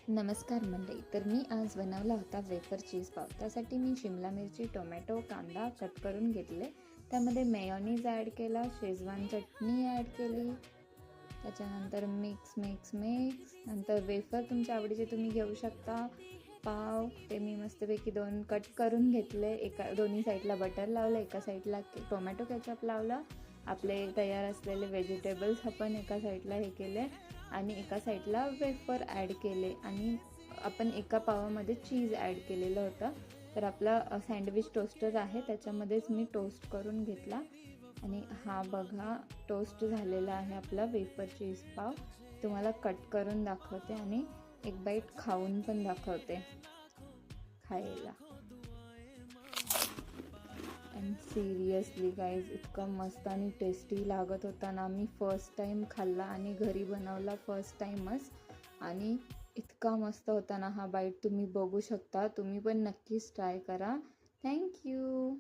नमस्कार मंडळी. तर मी आज बनवला होता वेफर चीज पाव. त्यासाठी मी शिमला मिरची, टोमॅटो, कांदा कट करून घेतले. त्यामध्ये मेयोनीज ॲड केला, शेजवान चटणी ॲड केली. त्याच्यानंतर मिक्स नंतर वेफर तुमच्या आवडीचे तुम्ही घेऊ शकता. पाव ते मी मस्तपैकी 2 कट करून घेतले. दोन्ही साईडला बटर लावलं, एका साईडला टोमॅटो केचप लावला. आपले तयार असलेले व्हेजिटेबल्स आपण एका साईडला हे केले आणि एका साईडला वेफर ॲड केले आणि आपण एका पावामध्ये चीज ॲड केलेलं होतं. तर आपला सँडविच टोस्टर आहे, त्याच्यामध्येच मी टोस्ट करून घेतला आणि हा बघा टोस्ट झालेला आहे आपला वेफर चीज पाव. तुम्हाला कट करून दाखवते आणि एक बाईट खाऊन पण दाखवते खायला. अँड सिरियसली गाईज, इतका मस्त आणि टेस्टी लागत होता ना. मी फर्स्ट टाईम खाल्ला आणि घरी बनवला फर्स्ट टाईमच आणि इतका मस्त होता ना हा बाईट. तुम्ही बघू शकता, तुम्ही पण नक्कीच ट्राय करा. थँक्यू.